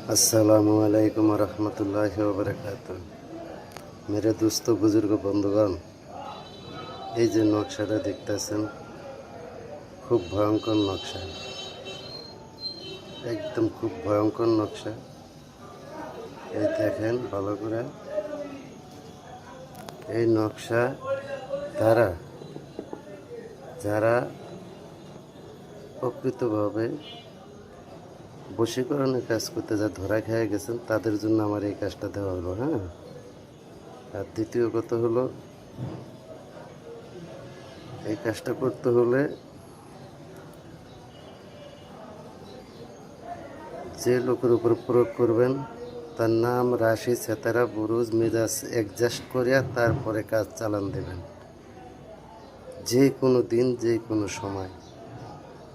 अस्सलामु अलैकुम रहमतुल्लाहि व बरकातुहू। मेरे दोस्तों बुजुर्ग बंधुगण, এই যে নকশাটা দেখতেছেন খুব ভয়ঙ্কর নকশা, একদম খুব ভয়ঙ্কর নকশা। এই দেখেন ভালো করে, এই নকশা দ্বারা যারা প্রকৃতভাবে বশীকরণের কাজ করতে যা ধরা খেয়ে গেছেন তাদের জন্য আমার এই কাজটা দেওয়া হলো। হ্যাঁ, আর দ্বিতীয় কথা হলো, এই কাজটা করতে হলে যে লোকের উপর প্রয়োগ করবেন তার নাম, রাশি, সেতারা, বুরুজ, মেজাজ অ্যাডজাস্ট করিয়া তারপরে কাজ চালান দেবেন, যে কোনো দিন যে কোনো সময়।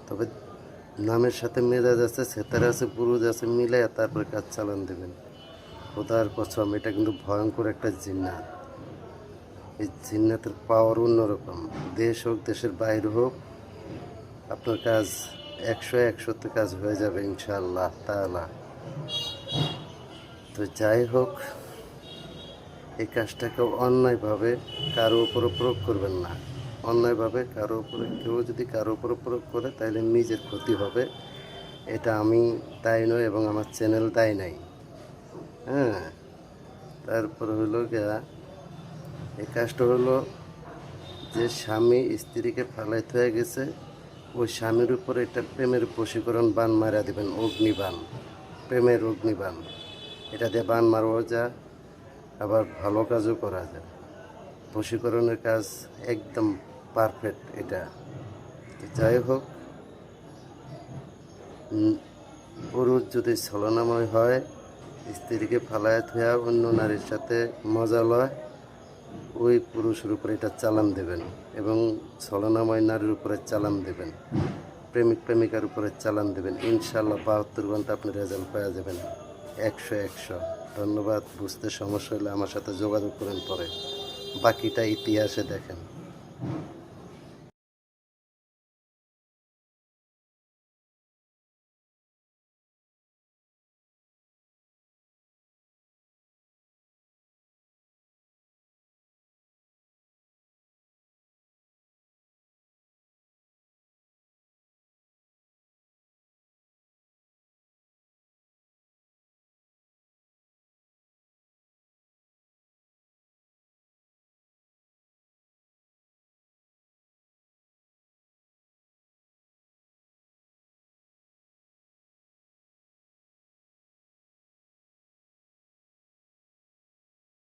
তবে নামের সাথে মেজাজ আছে, সেতারা আছে, বুরুজ আছে, মিলাইয়া তারপরে কাজ চালান দেবেন। খোদার কসম, এটা কিন্তু ভয়ঙ্কর একটা জিন্নাত। এই জিন্নাতের পাওয়ার অন্যরকম। দেশ হোক, দেশের বাইরে হোক, আপনার কাজ 100-100তে কাজ হয়ে যাবে ইনশাআল্লাহ তাআলা। তো যাই হোক, এই কাজটাকে অন্যায়ভাবে কারো উপরে প্রয়োগ করবেন না। অন্যায়ভাবে কারো উপরে কেউ যদি কারো উপরে প্রয়োগ করে তাহলে নিজের ক্ষতি হবে। এটা আমি দায়ী নই এবং আমার চ্যানেল দায়ী নাই। হ্যাঁ, তারপর হলো গিয়া, এই কাজটা হলো যে স্বামী স্ত্রীকে ফালাইতে হয়ে গেছে, ওই স্বামীর উপরে একটা প্রেমের বশীকরণ বান মারা দেবেন, অগ্নিবান, প্রেমের অগ্নিবান। এটা দিয়ে বান মারাও যায়, আবার ভালো কাজও করা যায়। বশীকরণের কাজ একদম পারফেক্ট এটা। তো যাই হোক, পুরুষ যদি ছলনাময় হয়, স্ত্রীকে ফালায় থুয়া অন্য নারীর সাথে মজা লয়, ওই পুরুষের উপরে এটা চালান দেবেন এবং ছলনাময় নারীর উপরে চালান দেবেন, প্রেমিক প্রেমিকার উপরে চালান দেবেন। ইনশাআল্লাহ 72 ঘন্টা আপনি রেজাল্ট পেয়ে যাবেন 100-100। ধন্যবাদ। বুঝতে সমস্যা হলে আমার সাথে যোগাযোগ করেন, পরে বাকিটা ইতিহাসে দেখেন।